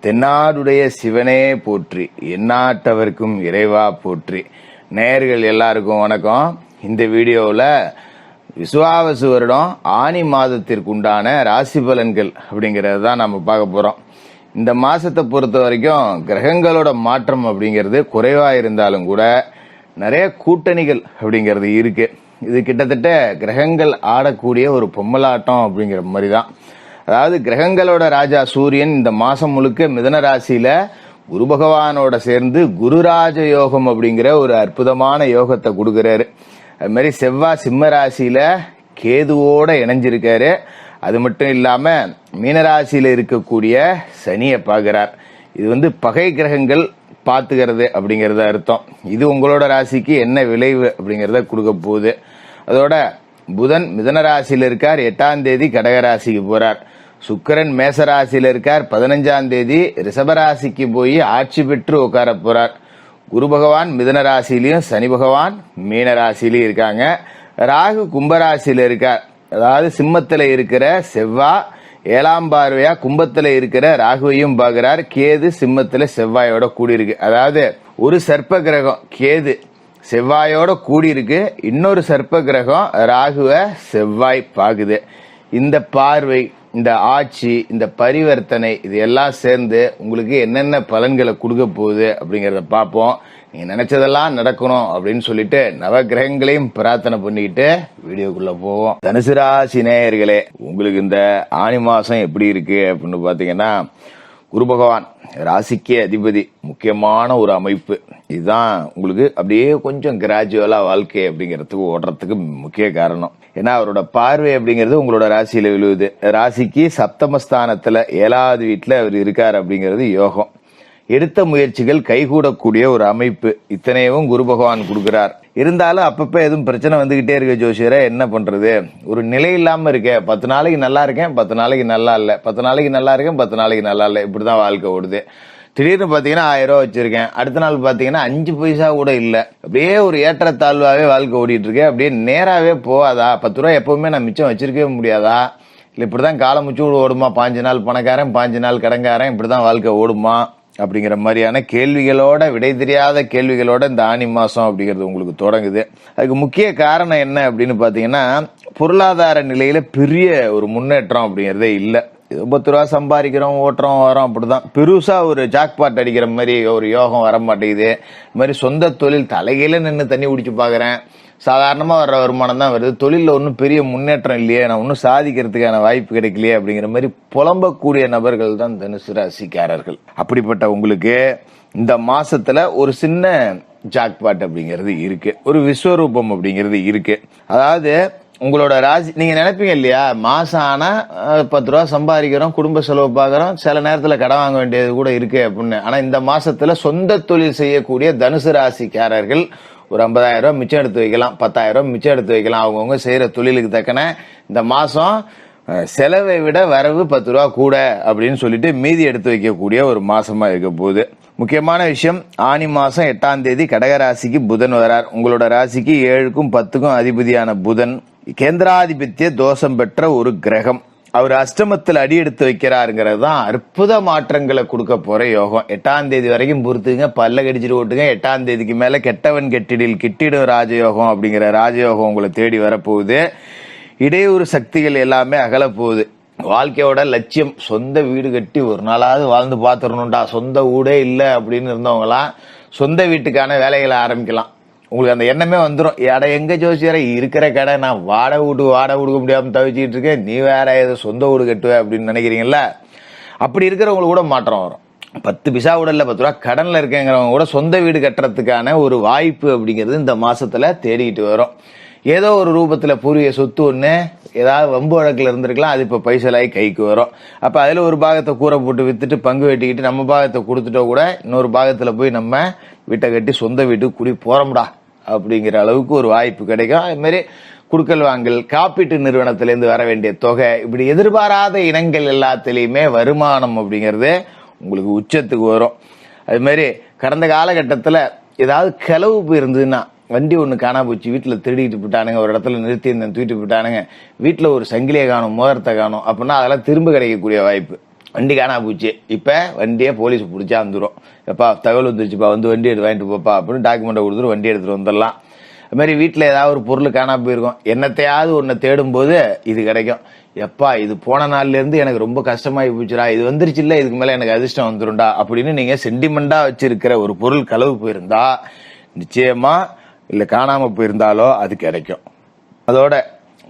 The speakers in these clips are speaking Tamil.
தென்னாடுடைய சிவனே போற்றி, எந்நாட்டவர்க்கும் இறைவா போற்றி. நேயர்கள் எல்லாருக்கும் வணக்கம். இந்த வீடியோவில் விசுவாவசு வருடம் ஆனி மாதத்திற்கு உண்டான ராசி பலன்கள் அப்படிங்கிறது தான் நம்ம பார்க்க போகிறோம். இந்த மாதத்தை பொறுத்த வரைக்கும் கிரகங்களோட மாற்றம் அப்படிங்கிறது குறைவாக இருந்தாலும் கூட நிறைய கூட்டணிகள் அப்படிங்கிறது இருக்கு. இது கிட்டத்தட்ட கிரகங்கள் ஆடக்கூடிய ஒரு பொம்மலாட்டம் அப்படிங்கிற மாதிரி தான். அதாவது கிரகங்களோட ராஜா சூரியன் இந்த மாசம் முழுக்க மிதன ராசியில குரு பகவானோட சேர்ந்து குருராஜ யோகம் அப்படிங்கிற ஒரு அற்புதமான யோகத்தை கொடுக்கிறாரு. அது மாதிரி செவ்வாய் சிம்ம ராசியில கேதுவோட இணைஞ்சிருக்காரு. அது மட்டும் இல்லாம மீனராசியில இருக்கக்கூடிய சனியை பார்க்கிறார். இது பகை கிரகங்கள் பார்த்துக்கிறது அப்படிங்கறத அர்த்தம். இது உங்களோட ராசிக்கு என்ன விளைவு அப்படிங்கறத கொடுக்க போகுது. அதோட புதன் மிதன ராசியில இருக்கார், 8ஆம் தேதி கடகராசிக்கு போறார். சுக்கிரன் மேசராசியில இருக்கார், 15ஆம் தேதி ரிஷபராசிக்கு போய் ஆட்சி பெற்று உட்கார போறார். குரு பகவான் மிதன ராசியிலையும் சனி பகவான் மீன ராசியிலையும் இருக்காங்க. ராகு கும்பராசியில இருக்கார். அதாவது சிம்மத்துல இருக்கிற செவ்வாய் 7ஆம் பார்வையா கும்பத்துல இருக்கிற ராகுவையும் பார்க்கிறார். கேது சிம்மத்துல செவ்வாயோட கூடி இருக்கு. அதாவது ஒரு சர்ப்ப கிரகம் கேது செவ்வாயோட கூடி இருக்கு, இன்னொரு சர்ப்ப கிரகம் ராகுவ செவ்வாய் பாக்குது. இந்த பார்வை, இந்த ஆட்சி, இந்த பரிவர்த்தனை, இது எல்லாம் சேர்ந்து உங்களுக்கு என்னென்ன பலன்களை கொடுக்க போகுது அப்படிங்கறத பார்ப்போம். நீங்க நினைச்சதெல்லாம் நடக்கணும் அப்படின்னு சொல்லிட்டு நவ கிரகங்களையும் பிரார்த்தனை பண்ணிக்கிட்டு வீடியோக்குள்ள போவோம். தனுசு ராசி நேயர்களே, உங்களுக்கு இந்த ஆனி மாசம் எப்படி இருக்கு அப்படின்னு பாத்தீங்கன்னா, குரு பகவான் ராசிக்கே அதிபதி, முக்கியமான ஒரு அமைப்பு. இதுதான் உங்களுக்கு அப்படியே கொஞ்சம் கிராஜுவலா வாழ்க்கை அப்படிங்கிறதுக்கு ஓடுறதுக்கு முக்கிய காரணம். ஏன்னா அவரோட பார்வை அப்படிங்கிறது உங்களோட ராசியில விழுவுது. ராசிக்கு சப்தமஸ்தானத்துல 7ஆவது வீட்டுல அவர் இருக்கார் அப்படிங்கிறது யோகம். எடுத்த முயற்சிகள் கைகூடக்கூடிய ஒரு அமைப்பு. இத்தனையும் குரு பகவான் கொடுக்கிறார். இருந்தாலும் அப்பப்ப எதுவும் பிரச்சனை வந்துகிட்டே இருக்கு. ஜோசியரை என்ன பண்றது, ஒரு நிலை இல்லாம இருக்க. 10 நாளைக்கு நல்லா இருக்கேன், 10 நாளைக்கு நல்லா இல்ல, 10 நாளைக்கு நல்லா இருக்கேன், 10 நாளைக்கு நல்லா இல்ல, இப்படிதான் வாழ்க்கை ஓடுது. திடீர்னு பாத்தீங்கன்னா 1000 ரூபாய் வச்சிருக்கேன், அடுத்த நாள் பாத்தீங்கன்னா 5 பைசா கூட இல்ல. அப்படியே ஒரு ஏற்றத்தாழ்வாவே வாழ்க்கை ஓடிட்டு இருக்கேன். அப்படியே நேராவே போவாதா? 10 ரூபாய் எப்பவுமே நான் மிச்சம் வச்சிருக்கவே முடியாதா? இல்ல இப்படிதான் காலம் முச்சு ஓடுமா? 5 நாள் பணக்காரன், 5 நாள் கடன்காரன், இப்படிதான் வாழ்க்கை ஓடுமா அப்படிங்கிற மாதிரியான கேள்விகளோட, விடை தெரியாத கேள்விகளோட இந்த ஆனி மாசம் அப்படிங்கிறது உங்களுக்கு தொடங்குது. அதுக்கு முக்கிய காரணம் என்ன அப்படின்னு பாத்தீங்கன்னா, பொருளாதார நிலையில பெரிய ஒரு முன்னேற்றம் அப்படிங்கறதே இல்ல. 10 ரூபா சம்பாதிக்கிறோம், ஓட்டுறோம், வரோம், அப்படிதான். பெருசா ஒரு ஜாக்பாட் அடிக்கிற மாதிரி ஒரு யோகம் வர மாட்டேங்குது. இது மாதிரி சொந்த தொழில் தலைகையில நின்று தண்ணி குடிச்சு பாக்குறேன், சாதாரணமா வர்ற வருமானம் தான் வருது. தொழில ஒன்றும் பெரிய முன்னேற்றம் இல்லையே, நான் ஒன்னும் சாதிக்கிறதுக்கான வாய்ப்பு கிடைக்கலையே அப்படிங்கிற மாதிரி புலம்பக்கூடிய நபர்கள் தான் தனுசு ராசிக்காரர்கள். அப்படிப்பட்ட உங்களுக்கு இந்த மாசத்துல ஒரு சின்ன ஜாக்பாட் அப்படிங்கிறது இருக்கு, ஒரு விஸ்வரூபம் அப்படிங்கிறது இருக்கு. அதாவது உங்களோட ராசி, நீங்க நினைப்பீங்க இல்லையா, மாசம் ஆனா 10 ரூபா சம்பாதிக்கிறோம், குடும்ப செலவு பாக்குறோம், சில நேரத்துல கடன் வாங்க வேண்டியது கூட இருக்கு அப்படின்னு. ஆனா இந்த மாசத்துல சொந்த தொழில் செய்யக்கூடிய தனுசு ராசிக்காரர்கள் ஒரு 50,000 ரூபாய் மிச்சம் எடுத்து வைக்கலாம், 10,000 ரூபாய் மிச்சம் எடுத்து வைக்கலாம். அவங்கவுங்க செய்யற தொழிலுக்கு தக்கன இந்த மாசம் செலவை விட வரவு 10 ரூபா கூட அப்படின்னு சொல்லிட்டு மீதி எடுத்து வைக்கக்கூடிய ஒரு மாசமா இருக்க போகுது. முக்கியமான விஷயம், ஆனி மாசம் 8ஆம் தேதி கடகராசிக்கு புதன் வரார். உங்களோட ராசிக்கு 7க்கும் 10க்கும் அதிபதியான புதன் கேந்திராதிபத்திய தோஷம் பெற்ற ஒரு கிரகம். அவர் அஷ்டமத்தில் அடி எடுத்து வைக்கிறாருங்கிறது தான் அற்புத மாற்றங்களை கொடுக்க போற யோகம். 8ஆம் தேதி வரைக்கும் பொறுத்துங்க, பல்ல கடிச்சிட்டு ஓட்டுங்க. 8ஆம் தேதிக்கு மேல கெட்டவன் கெட்டிடில் கிட்டிடும் ராஜயோகம் அப்படிங்கிற ராஜயோகம் உங்களை தேடி வரப்போகுது. இடையூறு சக்திகள் எல்லாமே அகல போகுது. வாழ்க்கையோட லட்சியம் சொந்த வீடு கட்டி ஒரு நாளாவது வாழ்ந்து பாத்துடணும்டா, சொந்த வீடே இல்ல அப்படின்னு இருந்தவங்களாம் சொந்த வீட்டுக்கான வேலைகளை ஆரம்பிக்கலாம். உங்களுக்கு அந்த எண்ணமே வந்துடும். எடை எங்க ஜோசியரை இருக்கிற கடை, நான் வாடகை கொடுக்க முடியாம தவிச்சிட்டு இருக்கேன், நீ வேற ஏதோ சொந்த வீடு கட்டுவ அப்படின்னு நினைக்கிறீங்கல்ல. அப்படி இருக்கிறவங்களுக்கு கூட மாற்றம் வரும். 10 பைசா கூட இல்ல, 10 ரூபா கடன்ல இருக்கேங்கிறவங்க கூட சொந்த வீடு கட்டுறதுக்கான ஒரு வாய்ப்பு அப்படிங்கிறது இந்த மாசத்துல தேடிட்டு வரும். ஏதோ ஒரு ரூபத்துல பூர்வீக சொத்து ஒண்ணு ஏதாவது வம்பு வழக்குல இருந்திருக்கலாம், அது இப்ப பைசலாகி கைக்கு வரும். அப்ப அதுல ஒரு பாகத்தை கூரை போட்டு வித்துட்டு பங்கு வெட்டிக்கிட்டு நம்ம பாகத்தை கொடுத்துட்டோ கூட இன்னொரு பாகத்துல போய் நம்ம வீட்டை கட்டி சொந்த வீட்டுக்கு குடி போறோம்டா அப்படிங்கிற அளவுக்கு ஒரு வாய்ப்பு கிடைக்கும். அது மாதிரி குடுக்கல் வாங்கல், காப்பீட்டு நிறுவனத்திலேருந்து வர வேண்டிய தொகை, இப்படி எதிர்பாராத இனங்கள் எல்லாத்திலையுமே வருமானம் அப்படிங்கிறது உங்களுக்கு உச்சத்துக்கு வரும். அது மாதிரி கடந்த காலகட்டத்துல ஏதாவது கிளவு இருந்ததுன்னா, வண்டி ஒன்று காணா போச்சு, வீட்டில் திருடிட்டு போயிட்டானுங்க, ஒரு இடத்துல நிறுத்தி தூக்கிட்டு போயிட்டானுங்க, வீட்டில் ஒரு சங்கிலியை காணும், மோதிரத்தை காணும் அப்படின்னா அதெல்லாம் திரும்ப கிடைக்கக்கூடிய வாய்ப்பு. வண்டி காணா போச்சு. இப்போ வண்டியை போலீஸ் பிடிச்சா வந்துடும். எப்பா தகவல் வந்துருச்சுப்பா, வந்து வண்டி வாங்கிட்டு போப்பா அப்படின்னு டாக்குமெண்ட்டை கொடுத்துட்டு வண்டி எடுத்துகிட்டு வந்துடலாம். அது மாதிரி வீட்டில் ஏதாவது ஒரு பொருள் காணா போயிருக்கும், என்னத்தையாவது ஒன்று தேடும்போது இது கிடைக்கும். எப்பா இது போன நாள்லேருந்து எனக்கு ரொம்ப கஷ்டமாகி போச்சுடா, இது வந்துருச்சு இல்லை, இதுக்கு மேலே எனக்கு அதிர்ஷ்டம் வந்துடும்டா அப்படின்னு நீங்கள் சென்டிமெண்ட்டாக வச்சிருக்கிற ஒரு பொருள் களவு போயிருந்தா நிச்சயமா, இல்லை காணாமல் போயிருந்தாலோ அது கிடைக்கும். அதோட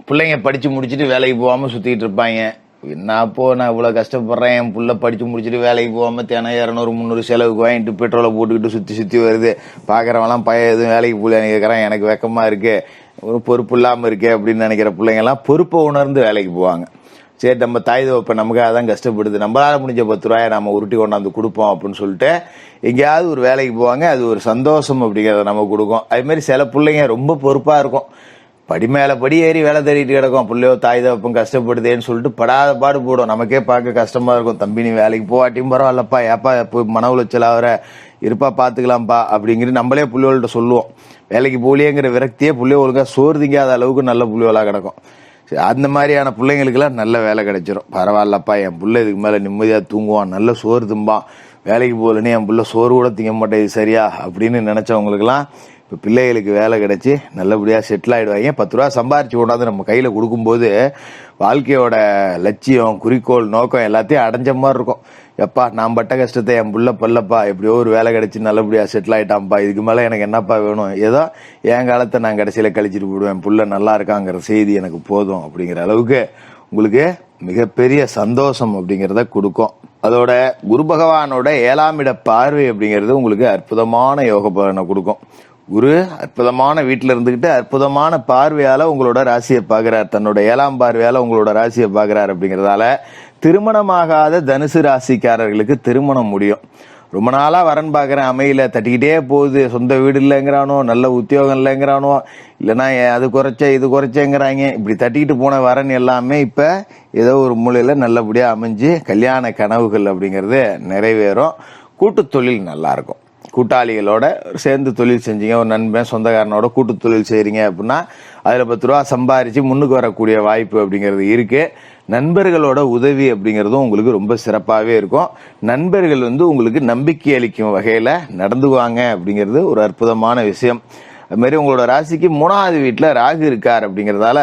பிள்ளைங்க படித்து முடிச்சுட்டு வேலைக்கு போகாமல் சுற்றிக்கிட்டு இருப்பாங்க. என்னப்போ நான் இவ்வளோ கஷ்டப்படுறேன், என் புள்ள படித்து முடிச்சுட்டு வேலைக்கு போகாமல் தினம் 200-300 செலவுக்கு வாங்கிட்டு பெட்ரோலை போட்டுக்கிட்டு சுற்றி வருது. பார்க்குறவங்களாம் பையன் எதுவும் வேலைக்கு போகலன்னு கேட்குறான், எனக்கு வெக்கமாக இருக்கு, ஒரு பொறுப்பு இல்லாமல் இருக்கே அப்படின்னு நினைக்கிற பிள்ளைங்கள்லாம் பொறுப்பை உணர்ந்து வேலைக்கு போவாங்க. சரி நம்ம தாய் தகப்ப நமக்காக தான் கஷ்டப்படுது, நம்மளால் முடிஞ்ச 10 ரூபாயை நம்ம உருட்டி கொண்டாந்து கொடுப்போம் அப்படின்னு சொல்லிட்டு எங்கேயாவது ஒரு வேலைக்கு போவாங்க. அது ஒரு சந்தோஷம் அப்படிங்கிறத நம்ம கொடுக்கும். அதுமாரி சில பிள்ளைங்க ரொம்ப பொறுப்பாக இருக்கும், படி மேலே படி ஏறி வேலை தேடிட்டு கிடக்கும், பிள்ளையோ தாய் தகப்பம் கஷ்டப்படுதேன்னு சொல்லிட்டு படாத பாடு போடும். நமக்கே பார்க்க கஷ்டமாக இருக்கும். தம்பி நீ வேலைக்கு போவாட்டியும் பரவாயில்லப்பா, ஏப்பா இப்போ மன உளைச்சல் ஆகிற, இருப்பா பார்த்துக்கலாம்ப்பா அப்படிங்கிற நம்மளே பிள்ளைகள்கிட்ட சொல்லுவோம். வேலைக்கு போலியேங்கிற விரக்தியே பிள்ளைய ஒழுங்காக சோறு திங்காத அளவுக்கு நல்ல பிள்ளைகளாக கிடக்கும். அந்த மாதிரியான பிள்ளைங்களுக்கெல்லாம் நல்ல வேலை கிடைச்சிரும். பரவாயில்லப்பா என் பிள்ளை இதுக்கு மேலே நிம்மதியாக தூங்குவான், நல்ல சோறு திம்பான், வேலைக்கு போகலன்னு என் பிள்ளை சோறு கூட திங்க மாட்டேது சரியா அப்படின்னு நினச்சவங்களுக்கெல்லாம் இப்போ பிள்ளைகளுக்கு வேலை கிடைச்சி நல்லபடியாக செட்டில் ஆகிடுவாங்க. 10 ரூபா சம்பாரிச்சு கொண்டாந்து நம்ம கையில் கொடுக்கும்போது வாழ்க்கையோட லட்சியம், குறிக்கோள், நோக்கம் எல்லாத்தையும் அடைஞ்ச மாதிரி இருக்கும். எப்பா நான் பட்ட கஷ்டத்தை என் புள்ள பல்லப்பா எப்படியோ ஒரு வேலை கிடைச்சி நல்லபடியாக செட்டில் ஆகிட்டான்ப்பா, இதுக்கு மேலே எனக்கு என்னப்பா வேணும், ஏதோ என் காலத்தை நான் கடைசியில் கழிச்சிட்டு போடுவேன், புள்ள நல்லா இருக்காங்கிற செய்தி எனக்கு போதும் அப்படிங்கிற அளவுக்கு உங்களுக்கு மிகப்பெரிய சந்தோஷம் அப்படிங்கிறத கொடுக்கும். அதோட குரு பகவானோட 7ஆம் இட பார்வை அப்படிங்கிறது உங்களுக்கு அற்புதமான யோக பலனை கொடுக்கும். குரு அற்புதமான வீட்டில் இருந்துகிட்டு அற்புதமான பார்வையால உங்களோட ராசியை பார்க்கிறார், தன்னோட 7ஆம் பார்வையால உங்களோட ராசியை பார்க்கிறார். அப்படிங்கிறதால திருமணமாகாத தனுசு ராசிக்காரர்களுக்கு திருமணம் முடியும். ரொம்ப நாளா வரன் பார்க்குறேன் அமையில, தட்டிக்கிட்டே போகுது, சொந்த வீடு இல்லைங்கிறானோ, நல்ல உத்தியோகம் இல்லைங்கிறானோ, இல்லைன்னா அது குறைச்ச இது குறைச்சேங்கிறாங்க, இப்படி தட்டிக்கிட்டு போன வரன் எல்லாமே இப்போ ஏதோ ஒரு மூலையில நல்லபடியாக அமைஞ்சு கல்யாண கனவுகள் அப்படிங்கிறது நிறைவேறும். கூட்டு தொழில் நல்லா இருக்கும். கூட்டாளிகளோட சேர்ந்து தொழில் செஞ்சீங்க, ஒரு நண்பன் சொந்தக்காரனோட கூட்டு தொழில் செய்கிறீங்க அப்படின்னா அதில் 10 ரூபா சம்பாரித்து முன்னுக்கு வரக்கூடிய வாய்ப்பு அப்படிங்கிறது இருக்குது. நண்பர்களோட உதவி அப்படிங்கிறதும் உங்களுக்கு ரொம்ப சிறப்பாகவே இருக்கும். நண்பர்கள் உங்களுக்கு நம்பிக்கை அளிக்கும் வகையில் நடந்துக்குவாங்க அப்படிங்கிறது ஒரு அற்புதமான விஷயம். அதுமாரி உங்களோட ராசிக்கு 3ஆவது வீட்டில் ராகு இருக்கார் அப்படிங்கிறதால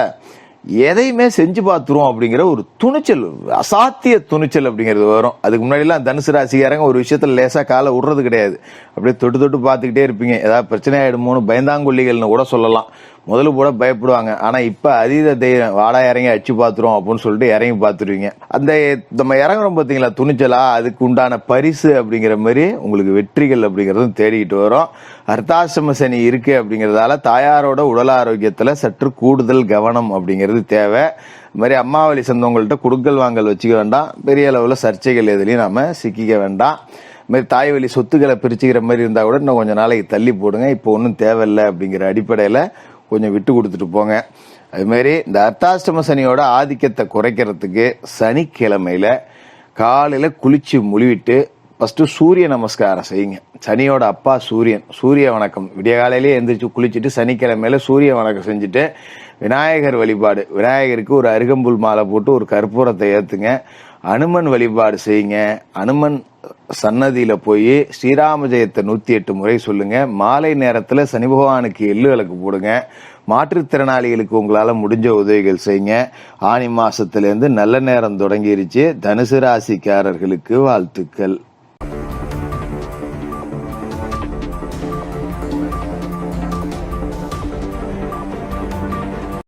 எதையுமே செஞ்சு பார்த்துருவோம் அப்படிங்கிற ஒரு துணிச்சல், அசாத்திய துணிச்சல் அப்படிங்கிறது வரும். அதுக்கு முன்னாடிலாம் தனுசு ராசிக்காரங்க ஒரு விஷயத்துல லேசா காலை விடுறது கிடையாது, அப்படியே தொட்டு தொட்டு பார்த்துக்கிட்டே இருப்பீங்க. ஏதாவது பிரச்சனை ஆயிடுமோன்னு பயந்தாங்கொல்லிகள்னு கூட சொல்லலாம். முதல்ல கூட பயப்படுவாங்க. ஆனா இப்ப அதீத தைரியம், வாடா இறங்கி அடிச்சு பார்த்துரும் அப்படின்னு சொல்லிட்டு இறங்கி பார்த்துருவீங்க. அந்த நம்ம இறங்குறோம் பார்த்தீங்களா துணிச்சலா, அதுக்கு உண்டான பரிசு அப்படிங்கிற மாதிரி உங்களுக்கு வெற்றிகள் அப்படிங்கிறதும் தேடிக்கிட்டு வரும். அர்த்தாசிரம சனி இருக்கு அப்படிங்கிறதால தாயாரோட உடல் ஆரோக்கியத்துல சற்று கூடுதல் கவனம் அப்படிங்கிறது தேவை. இது மாதிரி அம்மாவளி சொந்தவங்கள்ட்ட குடுக்கல் வாங்கல் வச்சுக்க வேண்டாம். பெரிய அளவில் சர்ச்சைகள் எதுலையும் நாம சிக்கிக்க வேண்டாம். இது மாதிரி தாய் வழி சொத்துக்களை பிரிச்சுக்கிற மாதிரி இருந்தா கூட இன்னும் கொஞ்சம் நாளைக்கு தள்ளி போடுங்க, இப்போ ஒன்றும் தேவையில்லை அப்படிங்கிற அடிப்படையில் கொஞ்சம் விட்டு கொடுத்துட்டு போங்க. அதுமாரி இந்த அர்த்தாஷ்டம சனியோட ஆதிக்கத்தை குறைக்கிறதுக்கு சனிக்கிழமையில காலையில குளிச்சு முழுவிட்டு ஃபர்ஸ்ட் சூரிய நமஸ்காரம் செய்யுங்க. சனியோட அப்பா சூரியன், சூரிய வணக்கம் விடிய காலையிலேயே எந்திரிச்சு குளிச்சுட்டு சனிக்கிழமையில சூரிய வணக்கம் செஞ்சுட்டு விநாயகர் வழிபாடு, விநாயகருக்கு ஒரு அருகம்புல் மாலை போட்டு ஒரு கற்பூரத்தை ஏத்துங்க. அனுமன் வழிபாடு செய்யுங்க. அனுமன் சன்னதியில போய் ஸ்ரீராம ஜெயத்தை 108 முறை சொல்லுங்க. மாலை நேரத்துல சனி பகவானுக்கு எள்ளு விளக்கு போடுங்க. மாற்றுத்திறனாளிகளுக்கு உங்களால முடிஞ்ச உதவிகள் செய்யுங்க. ஆனி மாசத்துல இருந்து நல்ல நேரம் தொடங்கிருச்சு. தனுசு ராசிக்காரர்களுக்கு வாழ்த்துக்கள்.